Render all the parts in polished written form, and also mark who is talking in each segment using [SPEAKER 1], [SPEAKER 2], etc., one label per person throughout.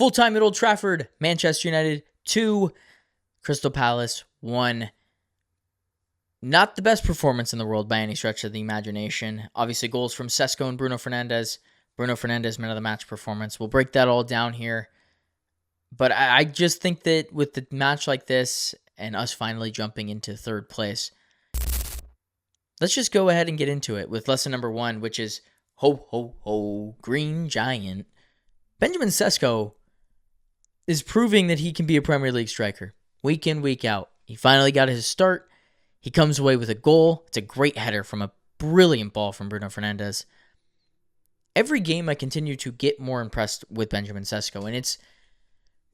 [SPEAKER 1] Full time at Old Trafford, Manchester United 2, Crystal Palace 1. Not the best performance in the world by any stretch of the imagination. Obviously, goals from C.O.C and Bruno Fernandes. Bruno Fernandes, man of the match performance. We'll break that all down here. But I just think that with the match like this and us finally jumping into third place, let's just go ahead and get into it with lesson number 1, which is ho, ho, ho, Green Giant. Benjamin Sesko is proving that he can be a Premier League striker week in, week out. He finally got his start. He comes away with a goal. It's a great header from a brilliant ball from Bruno Fernandes. Every game I continue to get more impressed with Benjamin Sesko, and it's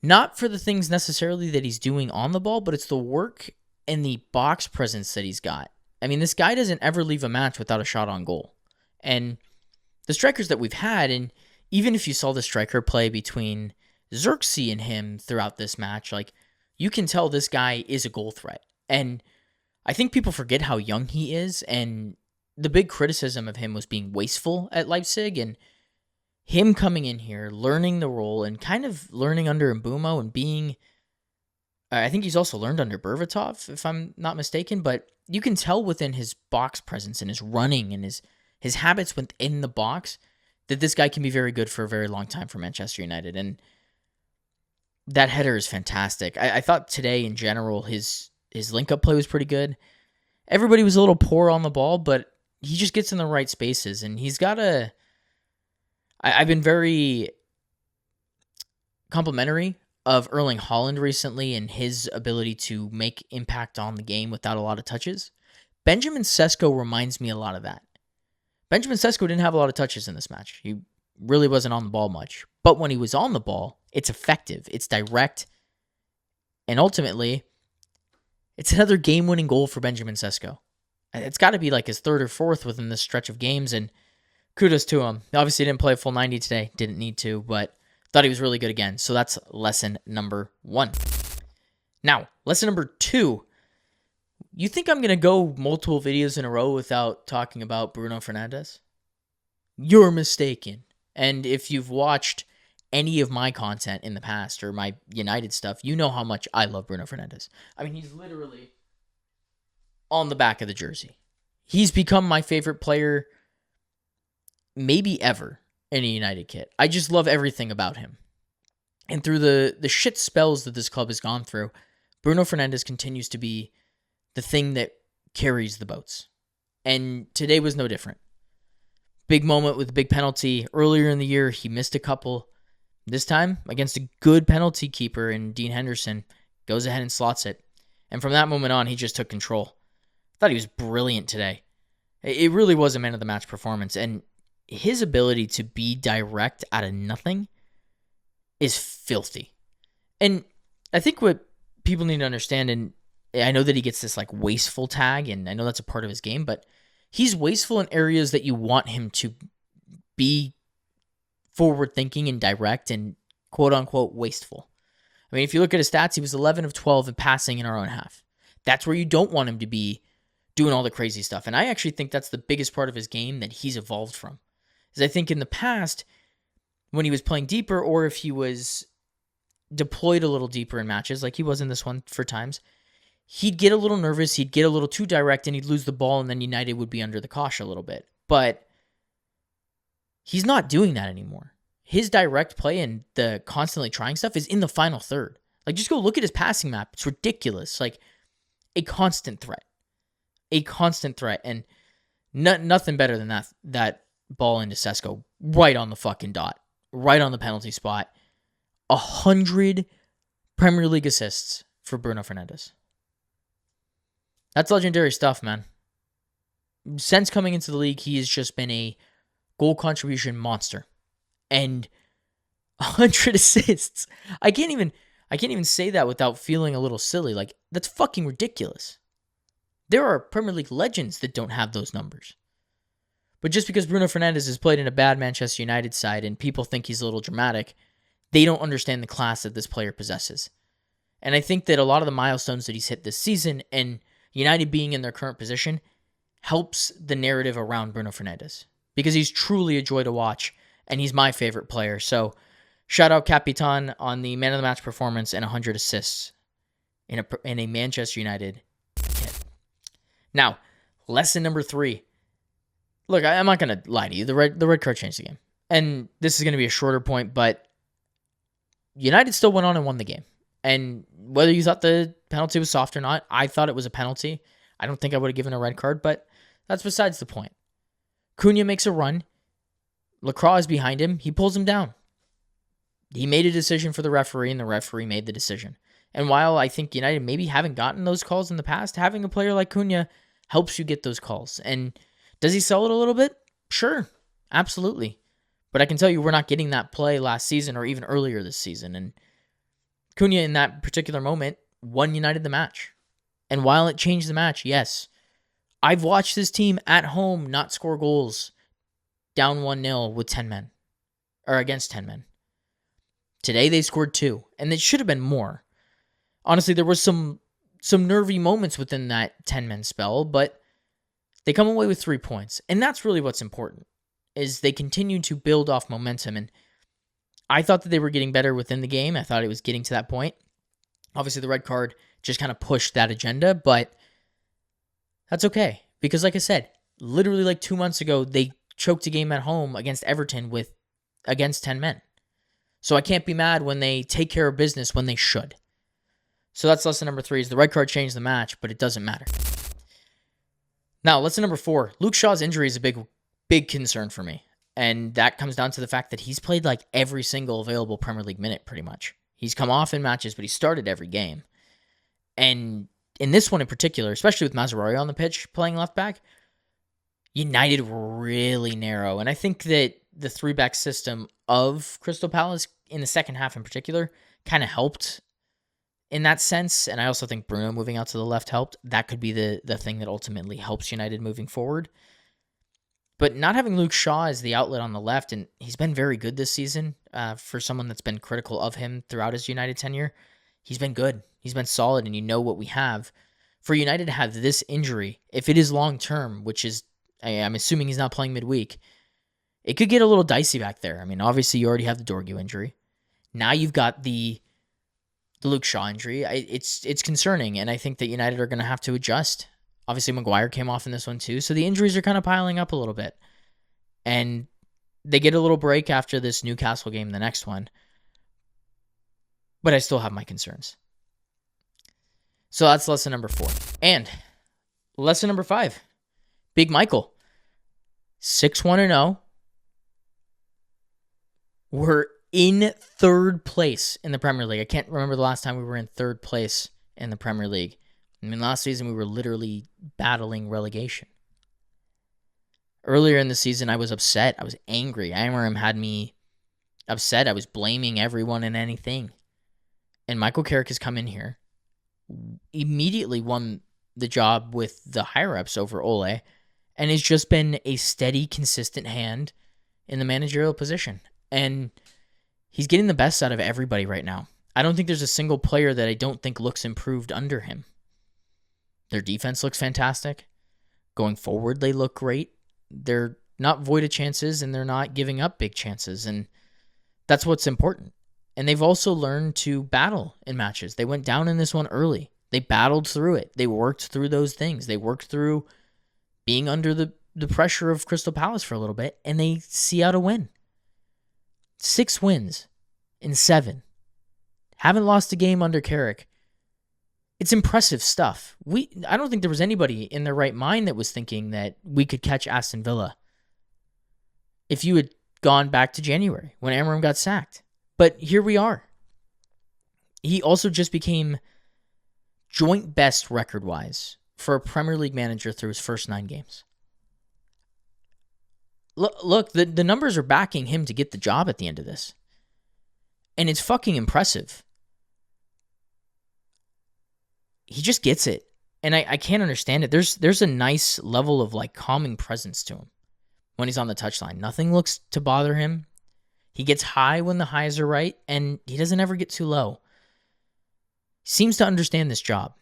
[SPEAKER 1] not for the things necessarily that he's doing on the ball, but it's the work and the box presence that he's got. I mean, this guy doesn't ever leave a match without a shot on goal. And the strikers that we've had, and even if you saw the striker play between C.O.C and him throughout this match, like, you can tell this guy is a goal threat. And I think people forget how young he is, and the big criticism of him was being wasteful at Leipzig, and him coming in here, learning the role, and kind of learning under Mbeumo and being, I think he's also learned under Berbatov, if I'm not mistaken, but you can tell within his box presence and his running and his habits within the box that this guy can be very good for a very long time for Manchester United, and that header is fantastic. I thought today, in general, his link-up play was pretty good. Everybody was a little poor on the ball, but he just gets in the right spaces, and he's got a... I've been very complimentary of Erling Haaland recently and his ability to make impact on the game without a lot of touches. Benjamin Sesko reminds me a lot of that. Benjamin Sesko didn't have a lot of touches in this match. He really wasn't on the ball much. But when he was on the ball, it's effective, it's direct, and ultimately, it's another game-winning goal for Benjamin Sesko. It's got to be like his third or fourth within this stretch of games, and kudos to him. Obviously, didn't play a full 90 today. Didn't need to, but thought he was really good again. So that's lesson number 1. Now, lesson number 2. You think I'm going to go multiple videos in a row without talking about Bruno Fernandes? You're mistaken. And if you've watched any of my content in the past or my United stuff, you know how much I love Bruno Fernandes. I mean, he's literally on the back of the jersey. He's become my favorite player maybe ever in a United kit. I just love everything about him. And through the shit spells that this club has gone through, Bruno Fernandes continues to be the thing that carries the boats. And today was no different. Big moment with a big penalty. Earlier in the year, he missed a couple. This time, against a good penalty keeper in Dean Henderson, goes ahead and slots it. And from that moment on, he just took control. I thought he was brilliant today. It really was a man of the match performance. And his ability to be direct out of nothing is filthy. And I think what people need to understand, and I know that he gets this like wasteful tag, and I know that's a part of his game, but he's wasteful in areas that you want him to be forward-thinking and direct and quote-unquote wasteful. I mean, if you look at his stats, he was 11 of 12 in passing in our own half. That's where you don't want him to be doing all the crazy stuff. And I actually think that's the biggest part of his game that he's evolved from. Is I think in the past, when he was playing deeper, or if he was deployed a little deeper in matches, like he was in this one for times, he'd get a little nervous, he'd get a little too direct, and he'd lose the ball, and then United would be under the cosh a little bit. But he's not doing that anymore. His direct play and the constantly trying stuff is in the final third. Like, just go look at his passing map. It's ridiculous. Like, a constant threat. A constant threat. And nothing better than that ball into Sesko right on the fucking dot. Right on the penalty spot. 100 Premier League assists for Bruno Fernandes. That's legendary stuff, man. Since coming into the league, he has just been a goal contribution monster. And 100 assists. I can't even say that without feeling a little silly. Like, that's fucking ridiculous. There are Premier League legends that don't have those numbers. But just because Bruno Fernandes has played in a bad Manchester United side and people think he's a little dramatic, they don't understand the class that this player possesses. And I think that a lot of the milestones that he's hit this season and United being in their current position helps the narrative around Bruno Fernandes. Because he's truly a joy to watch, and he's my favorite player. So Shout out Capitan on the man of the match performance and 100 assists in a Manchester United kit. Now, lesson number 3. Look, I'm not going to lie to you. The red card changed the game. And this is going to be a shorter point, but United still went on and won the game. And whether you thought the penalty was soft or not, I thought it was a penalty. I don't think I would have given a red card, but that's besides the point. Cunha makes a run. Lacroix is behind him. He pulls him down. He made a decision for the referee, and the referee made the decision. And while I think United maybe haven't gotten those calls in the past, having a player like Cunha helps you get those calls. And does he sell it a little bit? Sure, absolutely. But I can tell you we're not getting that play last season or even earlier this season. And Cunha in that particular moment won United the match. And while it changed the match, yes, I've watched this team at home not score goals down 1-0 with 10 men or against 10 men. Today they scored 2, and it should have been more. Honestly, there was some nervy moments within that 10-man spell, but they come away with 3 points. And that's really what's important, is they continue to build off momentum. And I thought that they were getting better within the game. I thought it was getting to that point. Obviously, the red card just kind of pushed that agenda, but that's okay. Because like I said, literally like 2 months ago, they choked a game at home against Everton against 10 men. So I can't be mad when they take care of business when they should. So that's lesson number 3, is the red card changed the match, but it doesn't matter. Now, lesson number 4, Luke Shaw's injury is a big concern for me. And that comes down to the fact that he's played like every single available Premier League minute pretty much. He's come off in matches, but he started every game. And in this one in particular, especially with Mazraoui on the pitch playing left back, United were really narrow. And I think that the 3-back system of Crystal Palace in the second half in particular kind of helped in that sense. And I also think Bruno moving out to the left helped. That could be the thing that ultimately helps United moving forward. But not having Luke Shaw as the outlet on the left, and he's been very good this season for someone that's been critical of him throughout his United tenure. He's been good. He's been solid, and you know what we have. For United to have this injury, if it is long-term, which is, I'm assuming he's not playing midweek, it could get a little dicey back there. I mean, obviously you already have the Dorgu injury. Now you've got the Luke Shaw injury. It's concerning, and I think that United are going to have to adjust. Obviously, Maguire came off in this one too, so the injuries are kind of piling up a little bit. And they get a little break after this Newcastle game, the next one. But I still have my concerns. So that's lesson number 4. And lesson number 5, Big Michael. 6-1-0. We're in 3rd place in the Premier League. I can't remember the last time we were in 3rd place in the Premier League. I mean, last season we were literally battling relegation. Earlier in the season, I was upset. I was angry. Amorim had me upset. I was blaming everyone and anything. And Michael Carrick has come in here, immediately won the job with the higher-ups over Ole, and has just been a steady, consistent hand in the managerial position. And he's getting the best out of everybody right now. I don't think there's a single player that I don't think looks improved under him. Their defense looks fantastic. Going forward, they look great. They're not void of chances, and they're not giving up big chances, and that's what's important. And they've also learned to battle in matches. They went down in this one early. They battled through it. They worked through those things. They worked through being under the pressure of Crystal Palace for a little bit, and they see out a win. 6 wins in 7. Haven't lost a game under Carrick. It's impressive stuff. I don't think there was anybody in their right mind that was thinking that we could catch Aston Villa if you had gone back to January when Amorim got sacked. But here we are. He also just became joint best record-wise for a Premier League manager through his first 9 games. Look, the numbers are backing him to get the job at the end of this. And it's fucking impressive. He just gets it. And I can't understand it. There's a nice level of like calming presence to him when he's on the touchline. Nothing looks to bother him. He gets high when the highs are right, and he doesn't ever get too low. He seems to understand this job.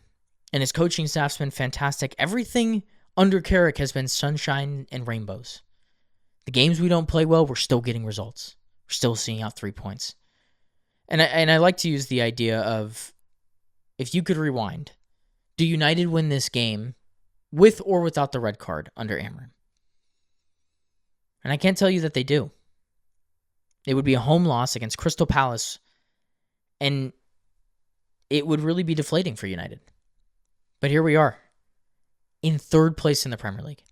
[SPEAKER 1] And his coaching staff's been fantastic. Everything under Carrick has been sunshine and rainbows. The games we don't play well, we're still getting results. We're still seeing out 3 points. And I like to use the idea of, if you could rewind, do United win this game with or without the red card under Amorim? And I can't tell you that they do. It would be a home loss against Crystal Palace, and it would really be deflating for United. But here we are, in third place in the Premier League.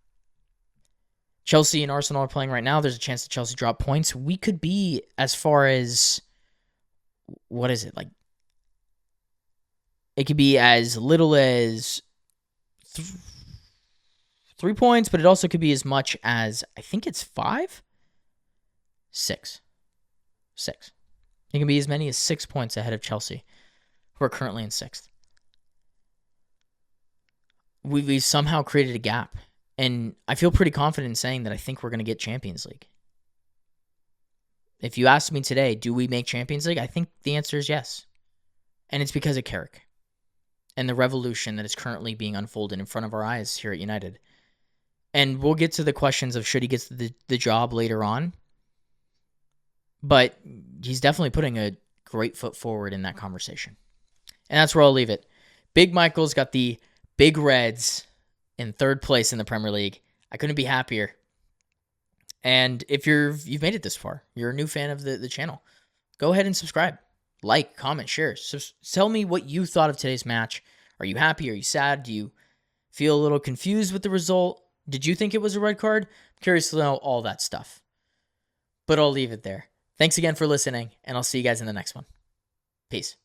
[SPEAKER 1] Chelsea and Arsenal are playing right now. There's a chance that Chelsea drop points. We could be as far as, what is it? Like, it could be as little as 3 points, but it also could be as much as, I think it's 5? 6. It can be as many as 6 points ahead of Chelsea, who are currently in 6th. We've somehow created a gap. And I feel pretty confident in saying that I think we're going to get Champions League. If you asked me today, do we make Champions League? I think the answer is yes. And it's because of Carrick and the revolution that is currently being unfolded in front of our eyes here at United. And we'll get to the questions of should he get the job later on. But he's definitely putting a great foot forward in that conversation. And that's where I'll leave it. Big Michael's got the Big Reds in third place in the Premier League. I couldn't be happier. And if you've made it this far, you're a new fan of the channel, go ahead and subscribe. Like, comment, share. Tell me what you thought of today's match. Are you happy? Are you sad? Do you feel a little confused with the result? Did you think it was a red card? I'm curious to know all that stuff. But I'll leave it there. Thanks again for listening, and I'll see you guys in the next one. Peace.